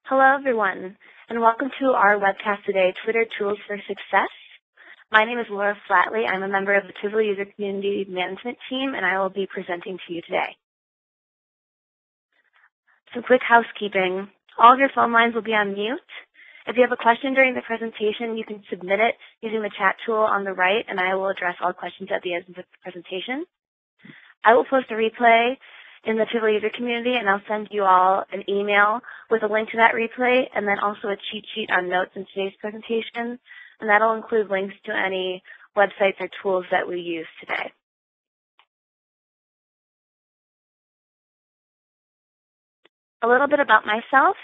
Hello, everyone, and welcome to our webcast today, Twitter Tools for Success. My name is Laura Flatley. I'm a member of the Tivoli User Community Management Team, and I will be presenting to you today. Some quick housekeeping. All of your phone lines will be on mute. If you have a question during the presentation, you can submit it using the chat tool on the right, and I will address all questions at the end of the presentation. I will post a replay in the Tivoli user community, and I'll send you all an email with a link to that replay, and then also a cheat sheet on notes in today's presentation, and that'll include links to any websites or tools that we use today. A little bit about myself.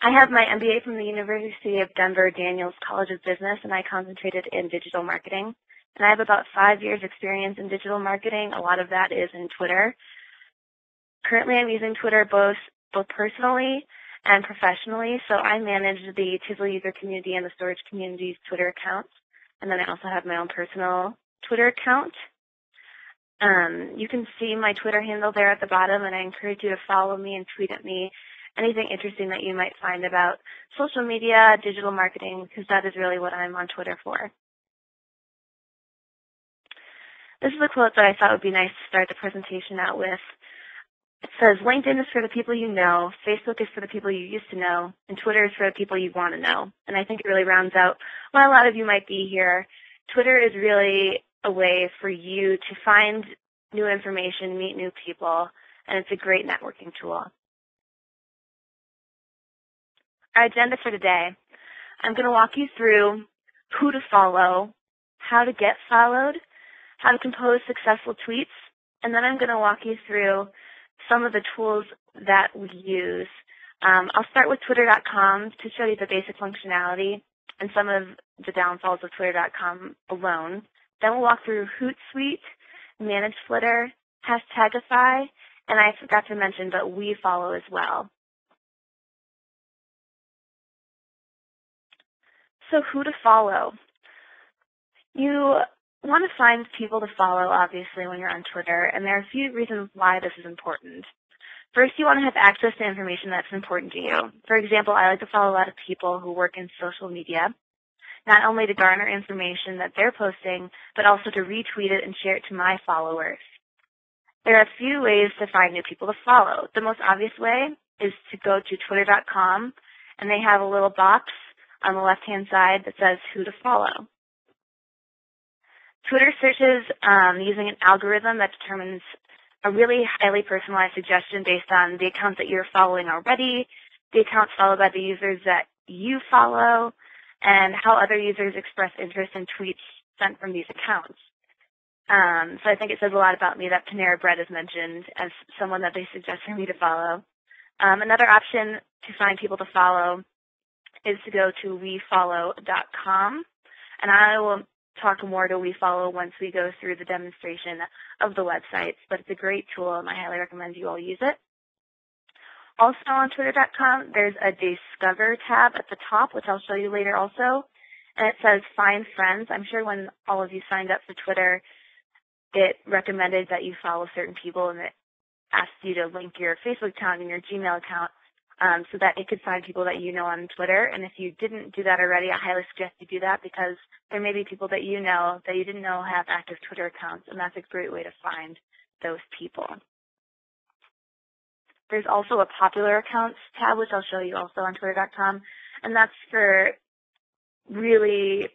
I have my MBA from the University of Denver Daniels College of Business, and I concentrated in digital marketing. And I have about 5 years experience in digital marketing. A lot of that is in Twitter. Currently, I'm using Twitter both personally and professionally, so I manage the Tivoli user community and the storage community's Twitter accounts, and then I also have my own personal Twitter account. You can see my Twitter handle there at the bottom, and I encourage you to follow me and tweet at me anything interesting that you might find about social media, digital marketing, because that is really what I'm on Twitter for. This is a quote that I thought would be nice to start the presentation out with. It says, LinkedIn is for the people you know, Facebook is for the people you used to know, and Twitter is for the people you want to know. And I think it really rounds out why a lot of you might be here. Twitter is really a way for you to find new information, meet new people, and it's a great networking tool. Our agenda for today, I'm going to walk you through who to follow, how to get followed, how to compose successful tweets, and then I'm going to walk you through some of the tools that we use. I'll start with Twitter.com to show you the basic functionality and some of the downfalls of Twitter.com alone. Then we'll walk through Hootsuite, Manage Flitter, Hashtagify, and I forgot to mention, but we follow as well. So who to follow? You want to find people to follow, obviously, when you're on Twitter, and there are a few reasons why this is important. First, you want to have access to information that's important to you. For example, I like to follow a lot of people who work in social media, not only to garner information that they're posting, but also to retweet it and share it to my followers. There are a few ways to find new people to follow. The most obvious way is to go to Twitter.com, and they have a little box on the left-hand side that says who to follow. Twitter searches using an algorithm that determines a really highly personalized suggestion based on the accounts that you're following already, the accounts followed by the users that you follow, and how other users express interest in tweets sent from these accounts. So I think it says a lot about me that Panera Bread is mentioned as someone that they suggest for me to follow. Another option to find people to follow is to go to wefollow.com, and I will talk more to WeFollow once we go through the demonstration of the websites, but it's a great tool, and I highly recommend you all use it. Also on Twitter.com, there's a Discover tab at the top, which I'll show you later also, and it says Find Friends. I'm sure when all of you signed up for Twitter, it recommended that you follow certain people, and it asked you to link your Facebook account and your Gmail account so that it could find people that you know on Twitter. And if you didn't do that already, I highly suggest you do that because there may be people that you know that you didn't know have active Twitter accounts, and that's a great way to find those people. There's also a Popular Accounts tab, which I'll show you also on Twitter.com, and that's for really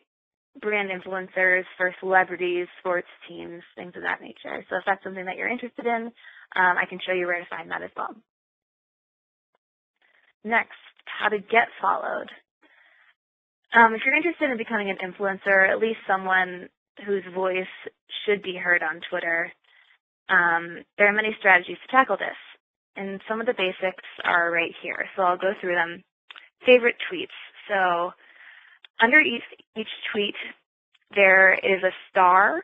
brand influencers, for celebrities, sports teams, things of that nature. So if that's something that you're interested in, I can show you where to find that as well. Next, how to get followed. If you're interested in becoming an influencer, at least someone whose voice should be heard on Twitter, there are many strategies to tackle this. And some of the basics are right here, so I'll go through them. Favorite tweets. So under each tweet, there is a star,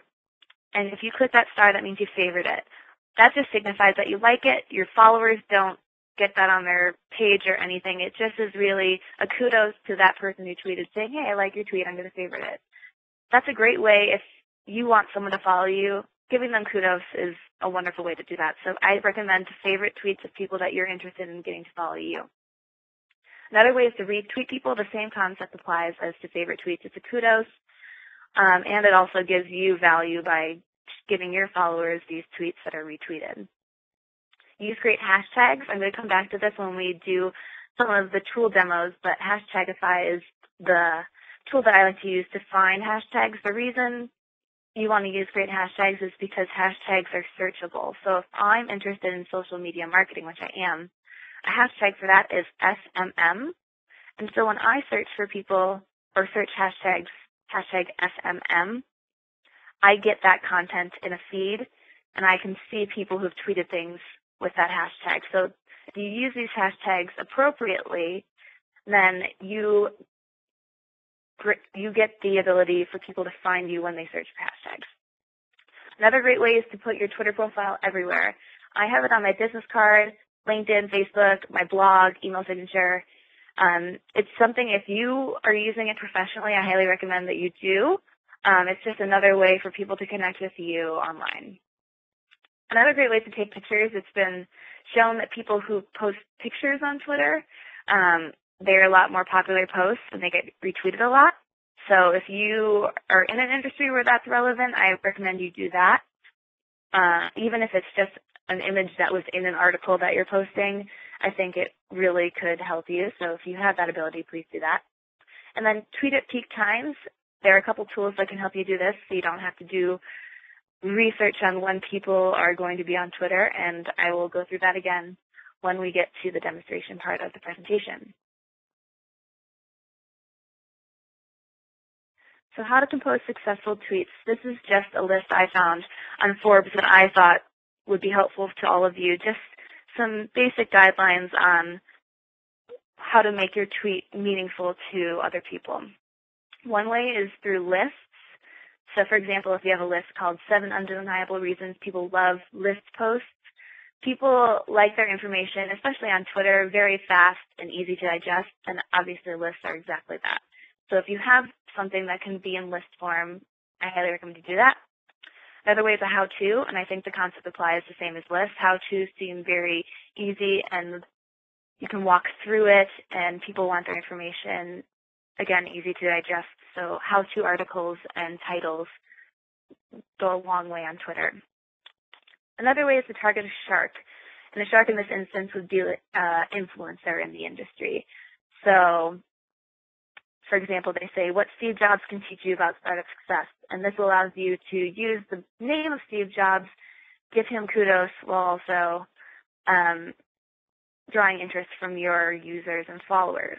and if you click that star, that means you favorite it. That just signifies that you like it. Your followers don't get that on their page or anything. It just is really a kudos to that person who tweeted saying, hey, I like your tweet, I'm going to favorite it. That's a great way if you want someone to follow you. Giving them kudos is a wonderful way to do that. So I recommend to favorite tweets of people that you're interested in getting to follow you. Another way is to retweet people. The same concept applies as to favorite tweets. It's a kudos, and it also gives you value by giving your followers these tweets that are retweeted. Use great hashtags. I'm going to come back to this when we do some of the tool demos, but Hashtagify is the tool that I like to use to find hashtags. The reason you want to use great hashtags is because hashtags are searchable. So if I'm interested in social media marketing, which I am, a hashtag for that is SMM. And so when I search for people or search hashtag SMM, I get that content in a feed, and I can see people who've tweeted things with that hashtag. So if you use these hashtags appropriately, then you get the ability for people to find you when they search for hashtags. Another great way is to put your Twitter profile everywhere. I have it on my business card, LinkedIn, Facebook, my blog, email signature. It's something, if you are using it professionally, I highly recommend that you do. It's just another way for people to connect with you online. Another great way is to take pictures. It's been shown that people who post pictures on Twitter, they're a lot more popular posts and they get retweeted a lot. So if you are in an industry where that's relevant, I recommend you do that. Even if it's just an image that was in an article that you're posting, I think it really could help you. So if you have that ability, please do that. And then tweet at peak times. There are a couple tools that can help you do this so you don't have to do research on when people are going to be on Twitter, and I will go through that again when we get to the demonstration part of the presentation. So how to compose successful tweets. This is just a list I found on Forbes that I thought would be helpful to all of you. Just some basic guidelines on how to make your tweet meaningful to other people. One way is through lists. So for example, if you have a list called 7 Undeniable Reasons People Love List Posts, people like their information, especially on Twitter, very fast and easy to digest, and obviously lists are exactly that. So if you have something that can be in list form, I highly recommend you do that. Another way is a how-to, and I think the concept applies the same as lists. How-tos seem very easy, and you can walk through it, and people want their information, again, easy to digest. So how-to articles and titles go a long way on Twitter. Another way is to target a shark, and a shark in this instance would be an influencer in the industry. So, for example, they say, what Steve Jobs can teach you about startup success. And this allows you to use the name of Steve Jobs, give him kudos, while also drawing interest from your users and followers.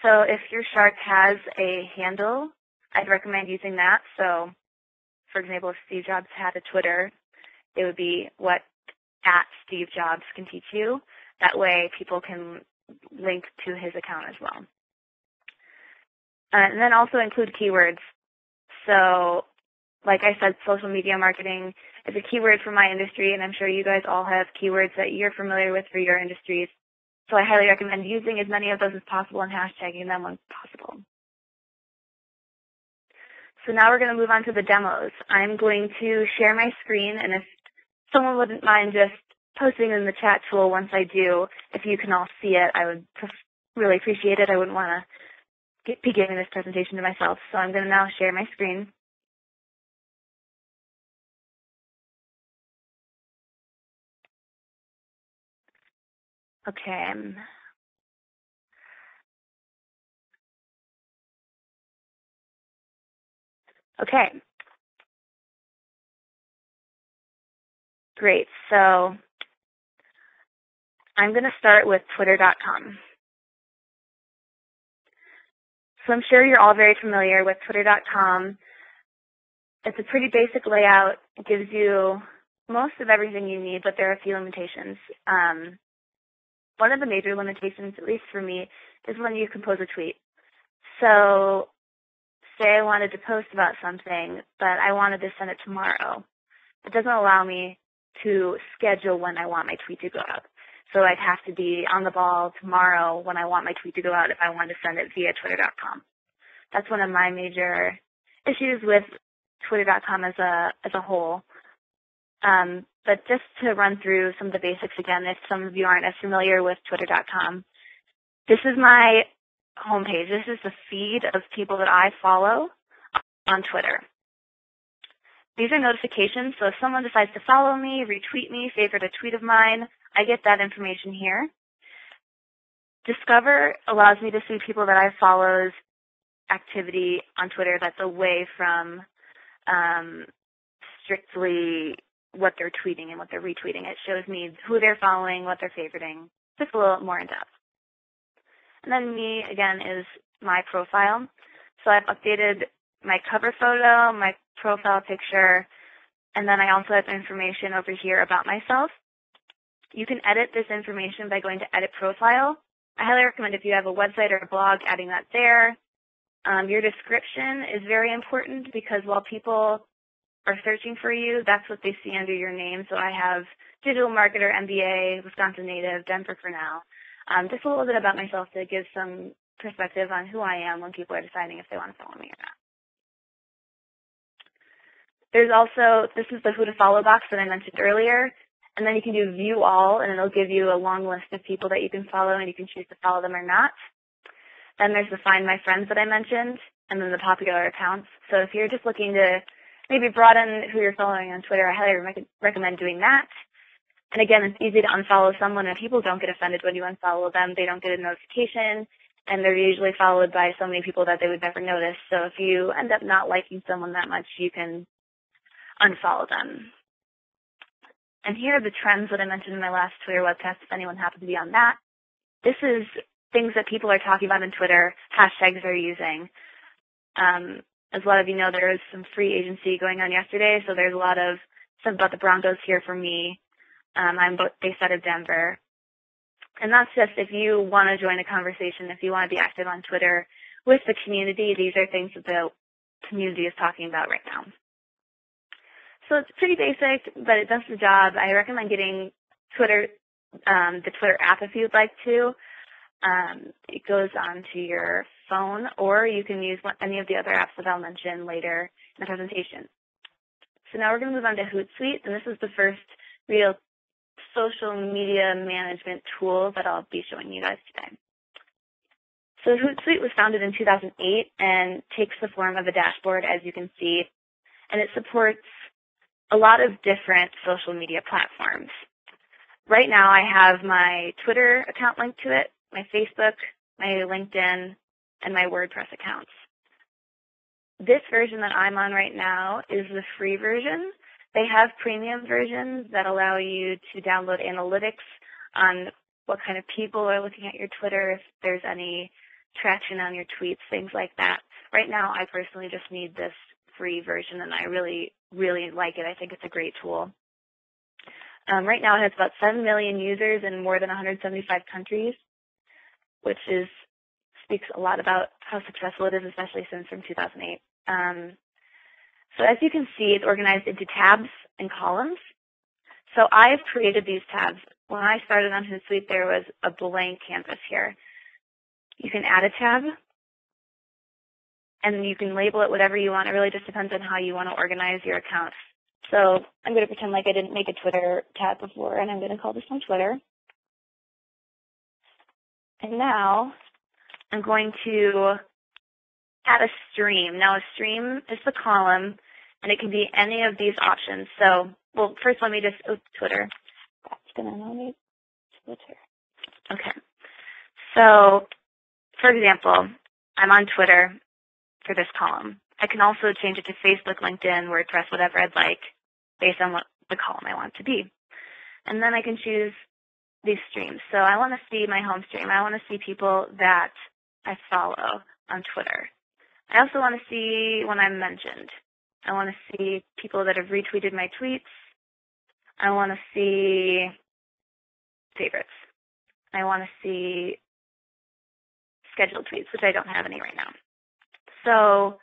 So if your shark has a handle, I'd recommend using that. So, for example, if Steve Jobs had a Twitter, it would be what @Steve Jobs can teach you. That way people can link to his account as well. And then also include keywords. So, like I said, social media marketing is a keyword for my industry, and I'm sure you guys all have keywords that you're familiar with for your industries. So I highly recommend using as many of those as possible and hashtagging them when possible. So now we're going to move on to the demos. I'm going to share my screen, and if someone wouldn't mind just posting in the chat tool once I do, if you can all see it, I would really appreciate it. I wouldn't want to be giving this presentation to myself. So I'm going to now share my screen. Okay. Okay. Great. So I'm going to start with Twitter.com. So I'm sure you're all very familiar with Twitter.com. It's a pretty basic layout. It gives you most of everything you need, but there are a few limitations. One of the major limitations, at least for me, is when you compose a tweet. So say I wanted to post about something, but I wanted to send it tomorrow. It doesn't allow me to schedule when I want my tweet to go out. So I'd have to be on the ball tomorrow when I want my tweet to go out if I want to send it via Twitter.com. That's one of my major issues with Twitter.com as a whole. But just to run through some of the basics again, if some of you aren't as familiar with Twitter.com, This is my homepage. This is the feed of people that I follow on Twitter. These are notifications, so if someone decides to follow me, retweet me, favorite a tweet of mine, I get that information here. Discover allows me to see people that I follow's activity on Twitter that's away from strictly what they're tweeting and what they're retweeting. It shows me who they're following, what they're favoriting, just a little more in depth. And then me, again, is my profile. So I've updated my cover photo, my profile picture, and then I also have information over here about myself. You can edit this information by going to Edit Profile. I highly recommend if you have a website or a blog, adding that there. Your description is very important because while people are searching for you, that's what they see under your name. So I have digital marketer, MBA, Wisconsin native, Denver for now. Just a little bit about myself to give some perspective on who I am when people are deciding if they want to follow me or not. There's also, this is the who to follow box that I mentioned earlier, and then you can do view all, and it'll give you a long list of people that you can follow, and you can choose to follow them or not. Then there's the find my friends that I mentioned, and then the popular accounts. So if you're just looking to maybe broaden who you're following on Twitter, I highly recommend doing that. And again, it's easy to unfollow someone, and people don't get offended when you unfollow them. They don't get a notification, and they're usually followed by so many people that they would never notice. So if you end up not liking someone that much, you can unfollow them. And here are the trends that I mentioned in my last Twitter webcast, if anyone happened to be on that. This is things that people are talking about on Twitter, hashtags they're using. As a lot of you know, there was some free agency going on yesterday, so there's a lot of stuff about the Broncos here for me. I'm based out of Denver. And that's just if you want to join a conversation, if you want to be active on Twitter with the community, these are things that the community is talking about right now. So it's pretty basic, but it does the job. I recommend getting Twitter, the Twitter app if you'd like to. It goes onto your phone, or you can use any of the other apps that I'll mention later in the presentation. So now we're going to move on to Hootsuite, and this is the first real social media management tool that I'll be showing you guys today. So Hootsuite was founded in 2008 and takes the form of a dashboard, as you can see, and it supports a lot of different social media platforms. Right now I have my Twitter account linked to it, my Facebook, my LinkedIn, and my WordPress accounts. This version that I'm on right now is the free version. They have premium versions that allow you to download analytics on what kind of people are looking at your Twitter, if there's any traction on your tweets, things like that. Right now, I personally just need this free version, and I really, really like it. I think it's a great tool. Right now, it has about 7 million users in more than 175 countries, which speaks a lot about how successful it is, especially since from 2008. So as you can see, it's organized into tabs and columns. So I've created these tabs. When I started on Hootsuite, there was a blank canvas here. You can add a tab, and you can label it whatever you want. It really just depends on how you want to organize your account. So I'm going to pretend like I didn't make a Twitter tab before, and I'm going to call this one Twitter. And now I'm going to add a stream. Now a stream is the column, and it can be any of these options. So, well, first let me just, Twitter. That's going to nominate Twitter. Okay. So, for example, I'm on Twitter for this column. I can also change it to Facebook, LinkedIn, WordPress, whatever I'd like, based on what the column I want to be. And then I can choose these streams. So I want to see my home stream. I want to see people that I follow on Twitter. I also want to see when I'm mentioned. I want to see people that have retweeted my tweets. I want to see favorites. I want to see scheduled tweets, which I don't have any right now. So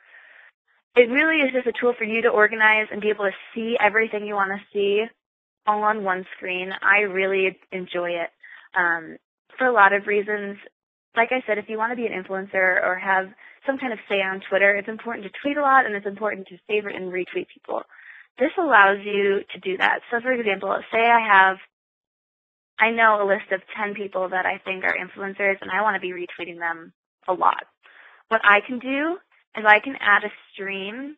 it really is just a tool for you to organize and be able to see everything you want to see all on one screen. I really enjoy it for a lot of reasons. Like I said, if you want to be an influencer or have some kind of say on Twitter, it's important to tweet a lot, and it's important to favorite and retweet people. This allows you to do that. So, for example, say I have I know a list of 10 people that I think are influencers, and I want to be retweeting them a lot. What I can do is I can add a stream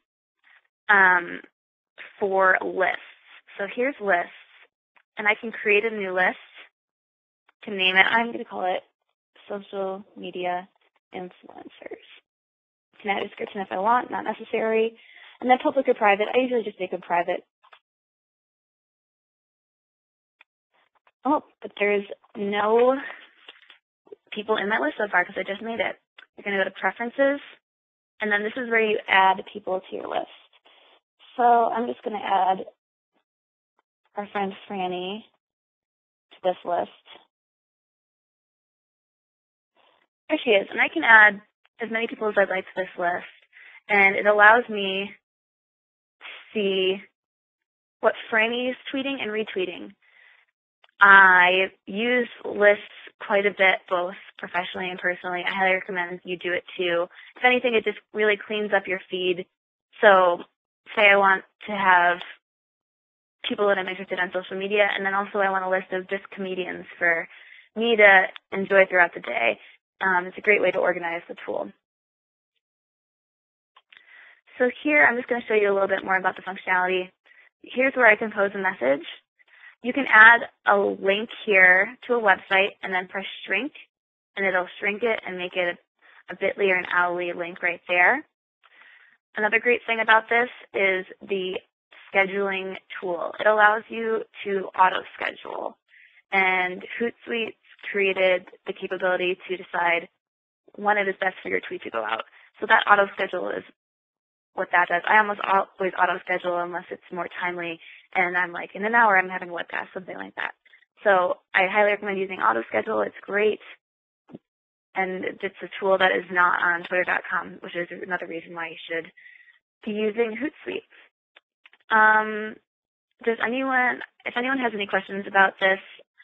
for lists. So here's lists, and I can create a new list to name it. I'm going to call it Social Media Influencers. I can add a description if I want, not necessary. And then public or private, I usually just make them private. Oh, but there's no people in my list so far because I just made it. You're going to go to Preferences, and then this is where you add people to your list. So I'm just going to add our friend Franny to this list. There she is, and I can add as many people as I'd like to this list, and it allows me to see what Franny is tweeting and retweeting. I use lists quite a bit, both professionally and personally. I highly recommend you do it too. If anything, it just really cleans up your feed. So say I want to have people that I'm interested in on social media, and then also I want a list of just comedians for me to enjoy throughout the day. It's a great way to organize the tool. So here I'm just going to show you a little bit more about the functionality. Here's where I can pose a message. You can add a link here to a website and then press shrink, and it'll shrink it and make it a bit.ly or an owl.ly link right there. Another great thing about this is the scheduling tool. It allows you to auto-schedule, and Hootsuite created the capability to decide when it is best for your tweet to go out. So that auto-schedule is what that does. I almost always auto-schedule unless it's more timely, and I'm like, in an hour I'm having a webcast, something like that. So I highly recommend using auto-schedule. It's great, and it's a tool that is not on Twitter.com, which is another reason why you should be using Hootsuite. If anyone has any questions about this,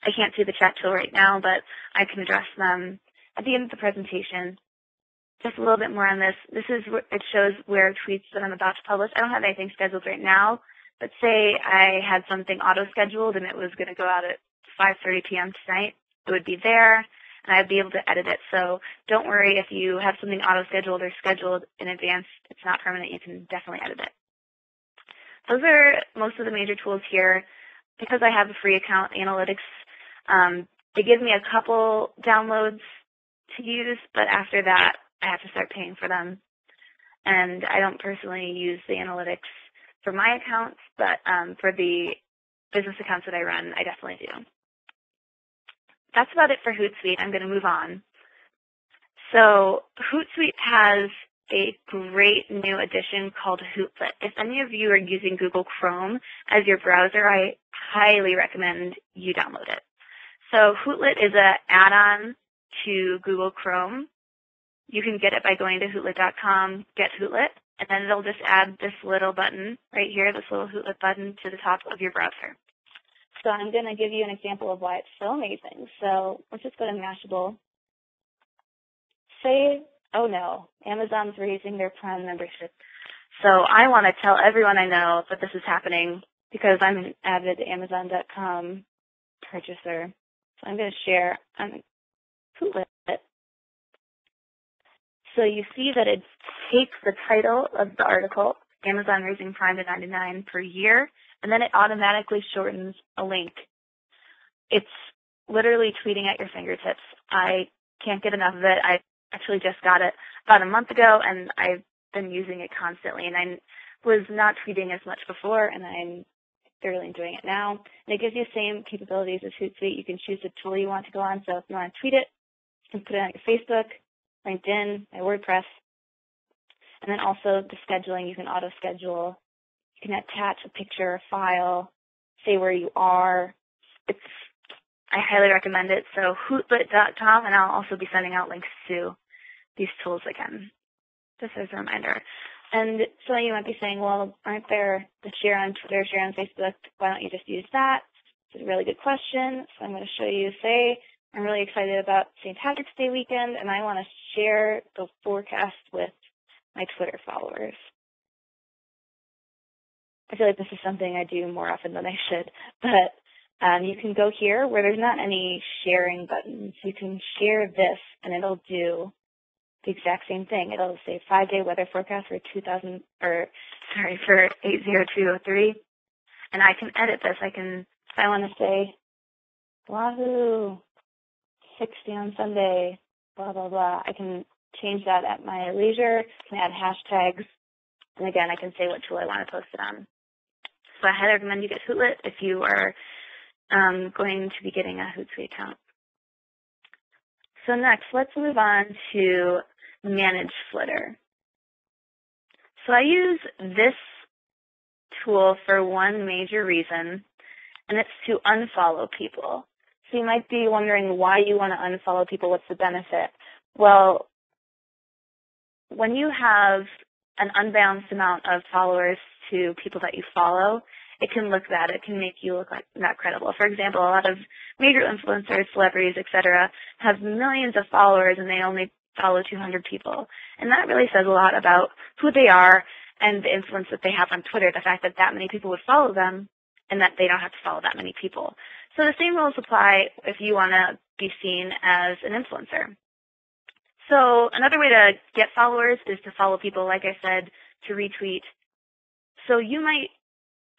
I can't see the chat tool right now, but I can address them at the end of the presentation. Just a little bit more on this. It shows where tweets that I'm about to publish. I don't have anything scheduled right now, but say I had something auto-scheduled and it was going to go out at 5:30 p.m. tonight, it would be there, and I'd be able to edit it. So don't worry if you have something auto-scheduled or scheduled in advance. It's not permanent. You can definitely edit it. Those are most of the major tools here. Because I have a free account, analytics, they give me a couple downloads to use, but after that, I have to start paying for them. And I don't personally use the analytics for my accounts, but for the business accounts that I run, I definitely do. That's about it for Hootsuite. I'm going to move on. So Hootsuite has a great new addition called Hoopla. If any of you are using Google Chrome as your browser, I highly recommend you download it. So Hootla is an add-on to Google Chrome. You can get it by going to hootla.com, get Hootla, and then it'll just add this little button right here, this little Hootla button to the top of your browser. So I'm going to give you an example of why it's so amazing. So let's just go to Mashable. Say, oh no, Amazon's raising their Prime membership. So I want to tell everyone I know that this is happening because I'm an avid Amazon.com purchaser. So I'm going to share Hootla. So you see that it takes the title of the article, Amazon raising Prime to $99 per year, and then it automatically shortens a link. It's literally tweeting at your fingertips. I can't get enough of it. I actually just got it about a month ago, and I've been using it constantly. And I was not tweeting as much before, and I'm thoroughly enjoying it now. And it gives you the same capabilities as Hootsuite. You can choose the tool you want to go on. So if you want to tweet it, you can put it on your Facebook, LinkedIn, my WordPress, and then also the scheduling. You can auto-schedule. You can attach a picture, a file, say where you are. I highly recommend it. So hootla.com, and I'll also be sending out links to these tools again, just as a reminder. And so you might be saying, well, aren't there the share on Twitter, share on Facebook? Why don't you just use that? It's a really good question. So I'm going to show you, say, I'm really excited about St. Patrick's Day weekend, and I want to share the forecast with my Twitter followers. I feel like this is something I do more often than I should, but You can go here where there's not any sharing buttons. You can share this, and it'll do the exact same thing. It'll say 5-day weather forecast for 80203, and I can edit this. If I want to say, Wahoo, 60 on Sunday, blah, blah, blah. I can change that at my leisure. I can add hashtags, and again, I can say what tool I want to post it on. So I highly recommend you get Hootlet if you are going to be getting a Hootsuite account. So next, let's move on to manage Flitter. So I use this tool for one major reason, and it's to unfollow people. So you might be wondering why you want to unfollow people. What's the benefit? Well, when you have an unbalanced amount of followers to people that you follow, it can look bad. It can make you look like not credible. For example, a lot of major influencers, celebrities, etc., have millions of followers and they only follow 200 people. And that really says a lot about who they are and the influence that they have on Twitter, the fact that that many people would follow them and that they don't have to follow that many people. So the same rules apply if you want to be seen as an influencer. So another way to get followers is to follow people, like I said, to retweet. So you might,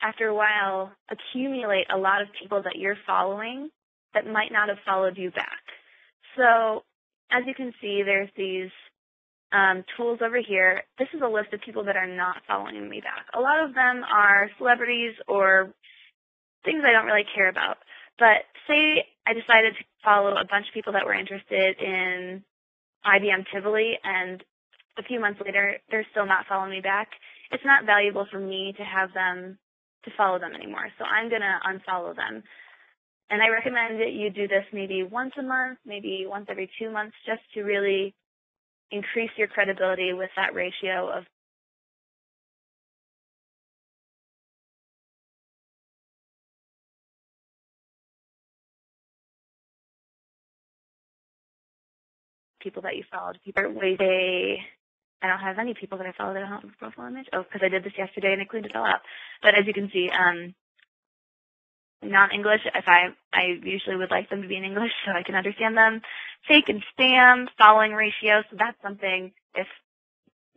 after a while, accumulate a lot of people that you're following that might not have followed you back. So as you can see, there's these tools over here. This is a list of people that are not following me back. A lot of them are celebrities or things I don't really care about. But say I decided to follow a bunch of people that were interested in IBM Tivoli, and a few months later, they're still not following me back. It's not valuable for me to have them, to follow them anymore. So I'm going to unfollow them. And I recommend that you do this maybe once a month, maybe once every 2 months, just to really increase your credibility with that ratio of people that you followed. I don't have any people that I follow that don't have a profile image. Oh, because I did this yesterday and I cleaned it all up. But as you can see, non-English, I usually would like them to be in English so I can understand them. Fake and spam, following ratio. So that's something, if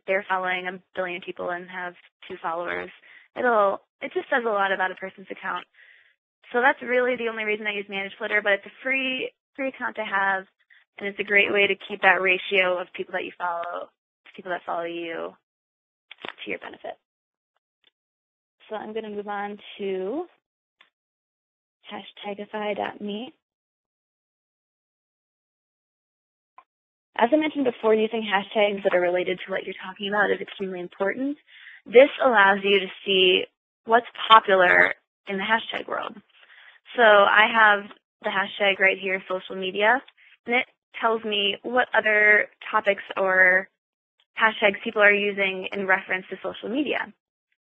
they're following a billion people and have 2 followers, it just says a lot about a person's account. So that's really the only reason I use Manage Flitter, but it's a free account to have, and it's a great way to keep that ratio of people that you follow to people that follow you to your benefit. So I'm going to move on to hashtagify.me. As I mentioned before, using hashtags that are related to what you're talking about is extremely important. This allows you to see what's popular in the hashtag world. So I have the hashtag right here, social media, and it tells me what other topics or hashtags people are using in reference to social media.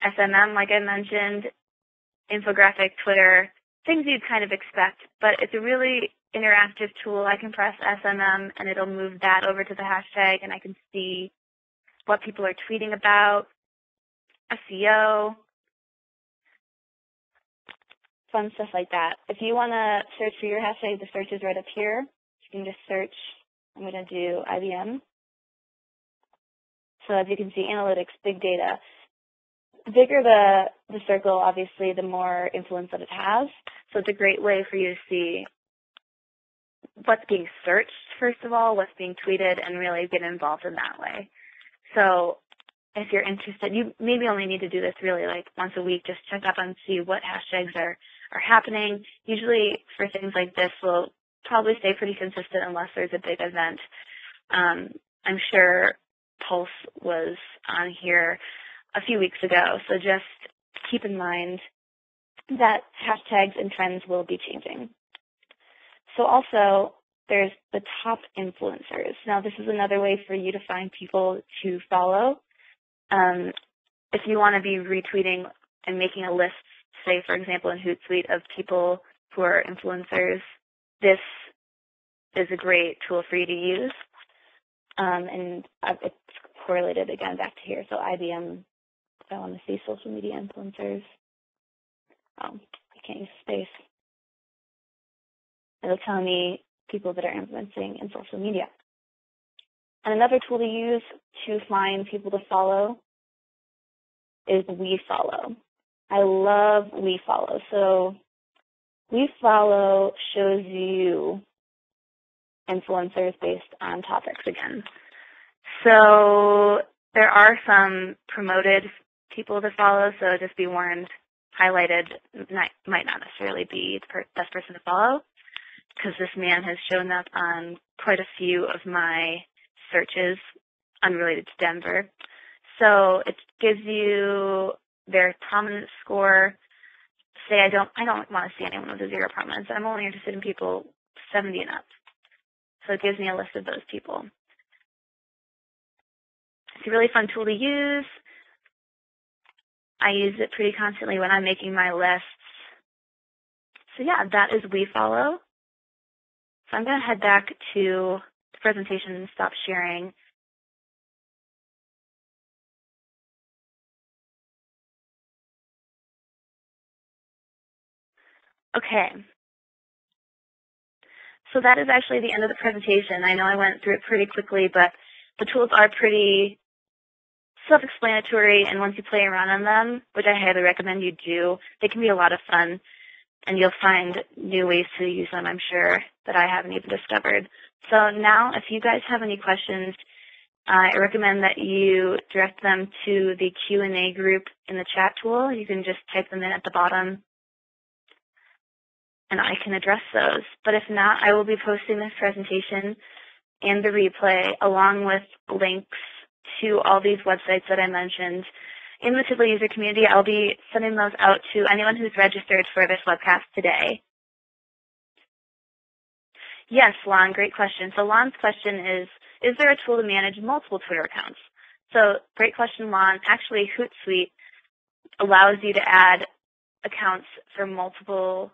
SMM, like I mentioned, infographic, Twitter, things you'd kind of expect, but it's a really interactive tool. I can press SMM and it'll move that over to the hashtag and I can see what people are tweeting about, SEO, fun stuff like that. If you want to search for your hashtag, the search is right up here. You can just search. I'm going to do IBM. So as you can see, analytics, big data. The bigger the circle, obviously, the more influence that it has. So it's a great way for you to see what's being searched, first of all, what's being tweeted, and really get involved in that way. So if you're interested, you maybe only need to do this really like once a week, just check up and see what hashtags are happening. Usually for things like this, we'll probably stay pretty consistent unless there's a big event. I'm sure Pulse was on here a few weeks ago, so just keep in mind that hashtags and trends will be changing. So also, there's the top influencers. Now, this is another way for you to find people to follow. If you want to be retweeting and making a list, say, for example, in Hootsuite of people who are influencers, this is a great tool for you to use. And it's correlated, again, back to here. So IBM, if I want to see social media influencers, I can't use space. It'll tell me people that are influencing in social media. And another tool to use to find people to follow is WeFollow. I love WeFollow. So WeFollow shows you influencers based on topics again. So there are some promoted people to follow, so just be warned, highlighted might not necessarily be the best person to follow, because this man has shown up on quite a few of my searches unrelated to Denver. So it gives you their prominence score. Say I don't want to see anyone with a 0 prominence. I'm only interested in people 70 and up. So it gives me a list of those people. It's a really fun tool to use. I use it pretty constantly when I'm making my lists. So yeah, that is WeFollow. So I'm going to head back to the presentation and stop sharing. Okay. So that is actually the end of the presentation. I know I went through it pretty quickly, but the tools are pretty self-explanatory, and once you play around on them, which I highly recommend you do, they can be a lot of fun, and you'll find new ways to use them, I'm sure, that I haven't even discovered. So now, if you guys have any questions, I recommend that you direct them to the Q&A group in the chat tool. You can just type them in at the bottom, and I can address those. But if not, I will be posting this presentation and the replay along with links to all these websites that I mentioned in the Hoopla user community. I'll be sending those out to anyone who's registered for this webcast today. Yes, Lon, great question. So Lon's question is there a tool to manage multiple Twitter accounts? So great question, Lon. Actually, Hootsuite allows you to add accounts for multiple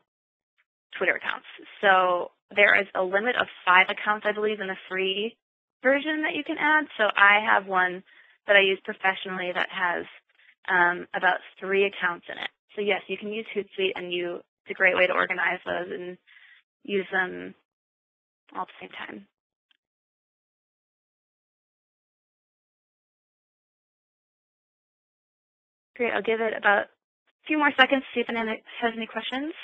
Twitter accounts. So there is a limit of 5 accounts, I believe, in the free version that you can add. So I have one that I use professionally that has about 3 accounts in it. So yes, you can use Hootsuite, and it's a great way to organize those and use them all at the same time. Great, I'll give it about a few more seconds to see if anyone has any questions.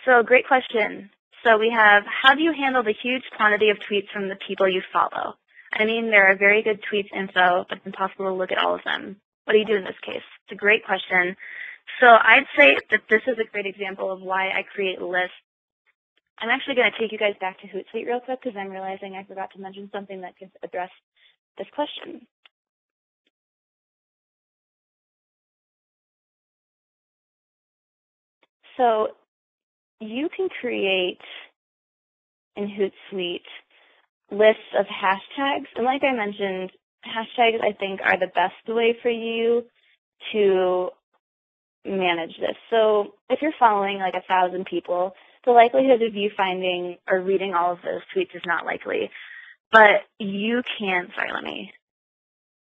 So great question. So we have, how do you handle the huge quantity of tweets from the people you follow? I mean, there are very good tweets info, but it's impossible to look at all of them. What do you do in this case? It's a great question. So I'd say that this is a great example of why I create lists. I'm actually going to take you guys back to Hootsuite real quick because I'm realizing I forgot to mention something that could address this question. So you can create in Hootsuite lists of hashtags. And like I mentioned, hashtags, I think, are the best way for you to manage this. So if you're following like 1,000 people, the likelihood of you finding or reading all of those tweets is not likely. But you can, it's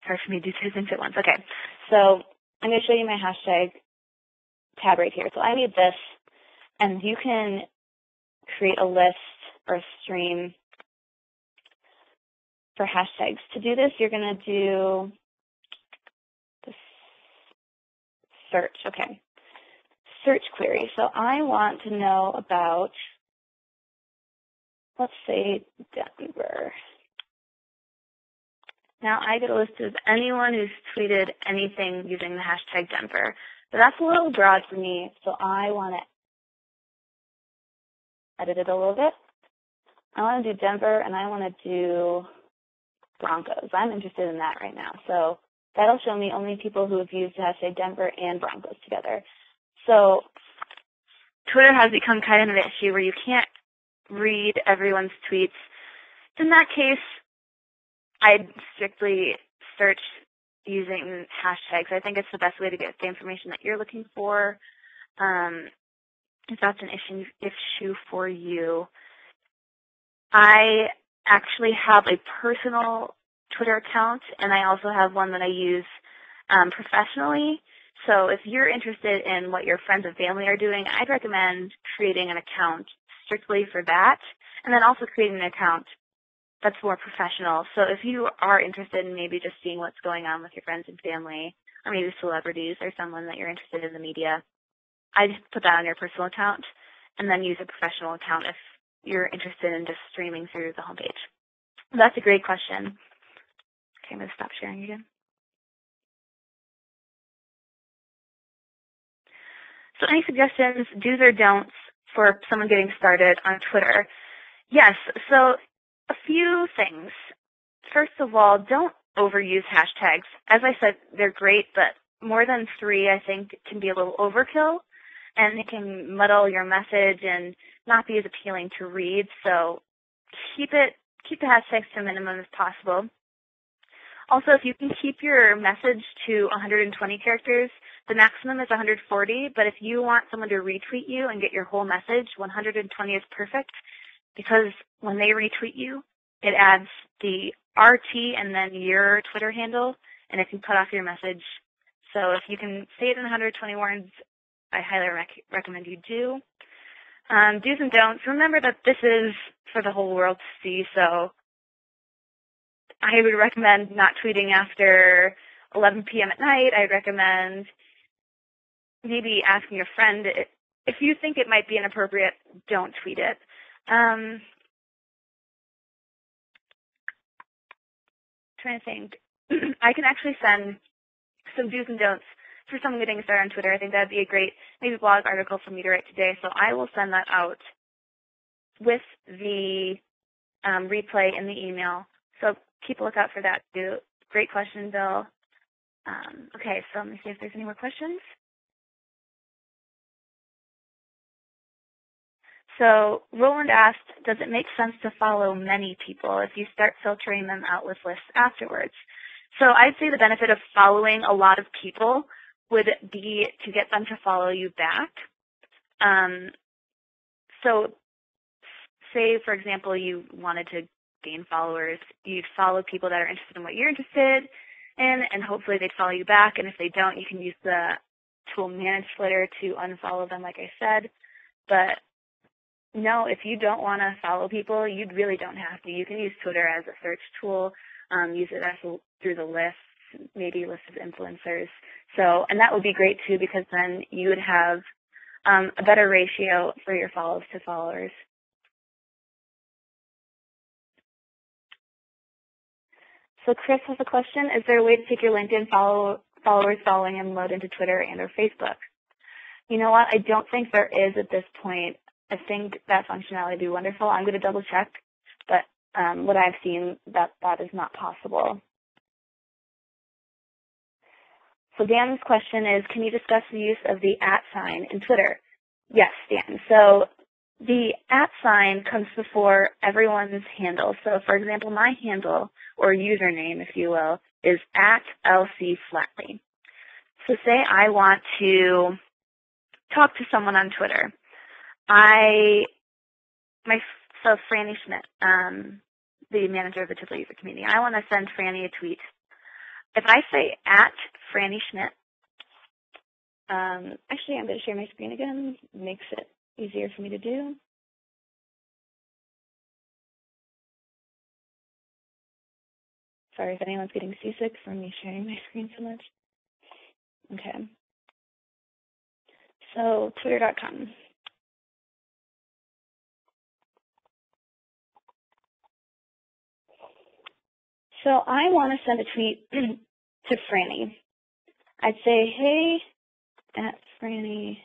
hard for me to do 2 things at once. Okay, so I'm going to show you my hashtag tab right here. So I need this, and you can create a list or a stream for hashtags. To do this, you're going to do this search. Okay, search query. So I want to know about, let's say, Denver. Now I get a list of anyone who's tweeted anything using the hashtag Denver. But that's a little broad for me, so I want to edit it a little bit. I want to do Denver, and I want to do Broncos. I'm interested in that right now. So that'll show me only people who have used the hashtag Denver and Broncos together. So Twitter has become kind of an issue where you can't read everyone's tweets. In that case, I'd strictly search using hashtags. I think it's the best way to get the information that you're looking for. If that's an issue for you. I actually have a personal Twitter account, and I also have one that I use professionally. So if you're interested in what your friends and family are doing, I'd recommend creating an account strictly for that, and then also creating an account that's more professional. So if you are interested in maybe just seeing what's going on with your friends and family, or maybe celebrities or someone that you're interested in the media, I just put that on your personal account and then use a professional account if you're interested in just streaming through the homepage. That's a great question. Okay, I'm going to stop sharing again. So any suggestions, do's or don'ts for someone getting started on Twitter? Yes, so a few things. First of all, don't overuse hashtags. As I said, they're great, but more than 3, I think, can be a little overkill, and it can muddle your message and not be as appealing to read. So keep the hashtags to a minimum as possible. Also, if you can keep your message to 120 characters, the maximum is 140, but if you want someone to retweet you and get your whole message, 120 is perfect, because when they retweet you, it adds the RT and then your Twitter handle, and it can cut off your message. So if you can say it in 120 words, I highly recommend you do. Do's and don'ts. Remember that this is for the whole world to see, so I would recommend not tweeting after 11 p.m. at night. I'd recommend maybe asking a friend. If you think it might be inappropriate, don't tweet it. Trying to think. I can actually send some do's and don'ts for someone getting started on Twitter. I think that would be a great maybe blog article for me to write today, so I will send that out with the replay in the email. So keep a lookout for that too. Great question, Bill. Okay, so let me see if there's any more questions. So Roland asked, does it make sense to follow many people if you start filtering them out with lists afterwards? So I'd say the benefit of following a lot of people would be to get them to follow you back. So say, for example, you wanted to gain followers, you'd follow people that are interested in what you're interested in, and hopefully they'd follow you back. And if they don't, you can use the tool Manage Flitter to unfollow them, like I said. But no, if you don't want to follow people, you really don't have to. You can use Twitter as a search tool, use it through the lists, maybe lists of influencers. So, and that would be great too, because then you would have a better ratio for your follows to followers. So Chris has a question. Is there a way to take your LinkedIn followers following and load into Twitter and or Facebook? You know what? I don't think there is at this point. I think that functionality would be wonderful. I'm going to double check, but what I've seen, that is not possible. So Dan's question is, can you discuss the use of the @ in Twitter? Yes, Dan. So the @ comes before everyone's handle. So for example, my handle, or username, if you will, is @LCFlatley. So say I want to talk to someone on Twitter. So Franny Schmidt, the manager of the Hoopla user community, I want to send Franny a tweet. If I say @Franny Schmidt, actually I'm going to share my screen again. It makes it easier for me to do. Sorry if anyone's getting seasick from me sharing my screen so much. Okay. So twitter.com. So I want to send a tweet to Franny. I'd say, hey, @Franny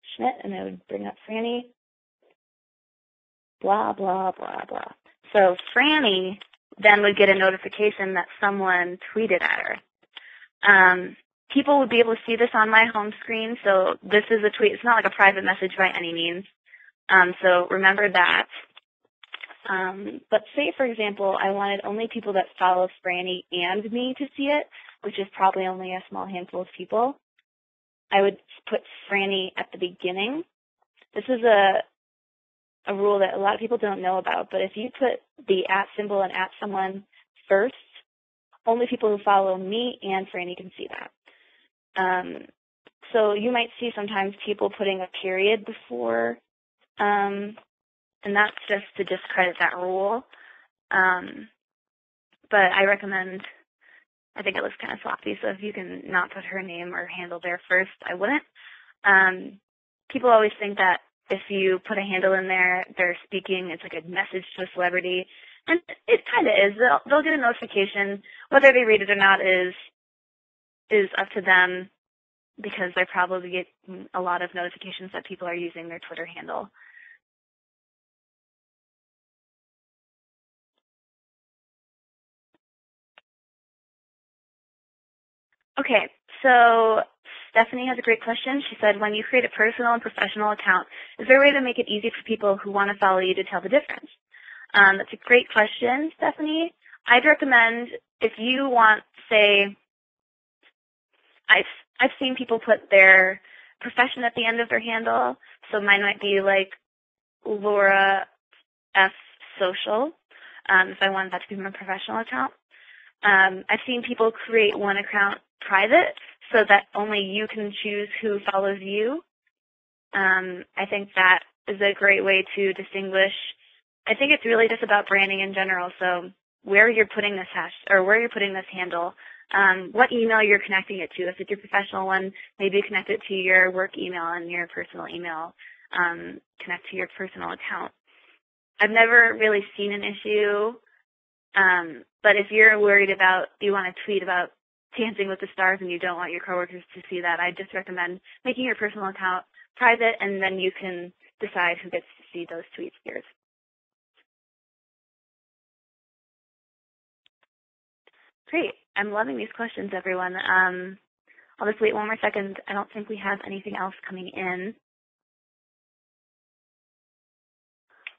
Schmidt, and I would bring up Franny, blah, blah, blah, blah. So Franny then would get a notification that someone tweeted at her. People would be able to see this on my home screen, so this is a tweet. It's not like a private message by any means, so remember that. But say, for example, I wanted only people that follow Franny and me to see it, which is probably only a small handful of people. I would put Franny at the beginning. This is a rule that a lot of people don't know about, but if you put the @ symbol and @ someone first, only people who follow me and Franny can see that. So you might see sometimes people putting a period before, and that's just to discredit that rule. But I recommend, I think it looks kind of sloppy, so if you can not put her name or handle there first, I wouldn't. People always think that if you put a handle in there, they're speaking, it's like a message to a celebrity, and it kind of is. They'll get a notification. Whether they read it or not is up to them, because they probably get a lot of notifications that people are using their Twitter handle. Okay, so Stephanie has a great question. She said, when you create a personal and professional account, is there a way to make it easy for people who want to follow you to tell the difference? That's a great question, Stephanie. I'd recommend, if you want, say, I've seen people put their profession at the end of their handle, so mine might be like Laura F. Social, if I wanted that to be my professional account. I've seen people create one account private so that only you can choose who follows you. I think that is a great way to distinguish. I think it's really just about branding in general. So where you're putting this where you're putting this handle, what email you're connecting it to. If it's your professional one, maybe connect it to your work email, and your personal email connect to your personal account. I've never really seen an issue, but if you're worried about, you want to tweet about Dancing with the Stars and you don't want your coworkers to see that, I just recommend making your personal account private, and then you can decide who gets to see those tweets yours. Great. I'm loving these questions, everyone. I'll just wait one more second. I don't think we have anything else coming in.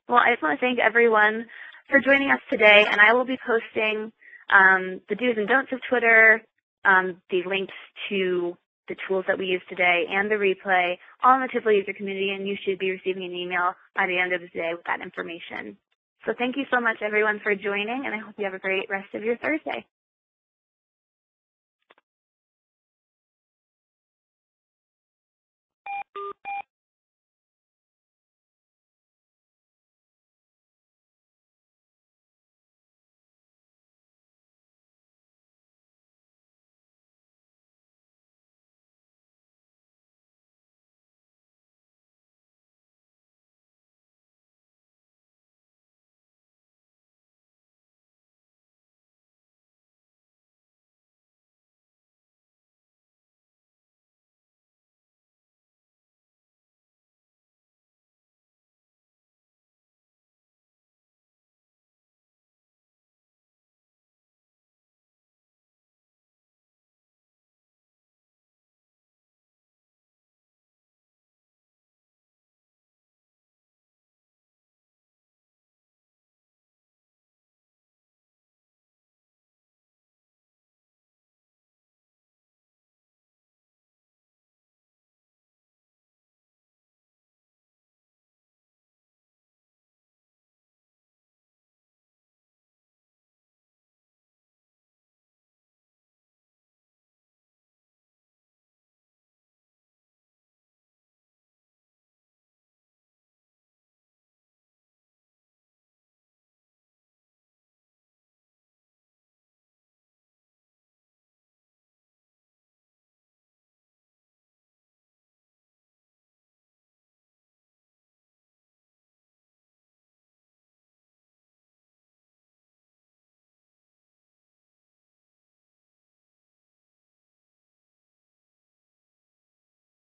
Well, I just want to thank everyone for joining us today, and I will be posting the do's and don'ts of Twitter, the links to the tools that we use today, and the replay, all in the Hoopla user community, and you should be receiving an email by the end of the day with that information. So thank you so much, everyone, for joining, and I hope you have a great rest of your Thursday.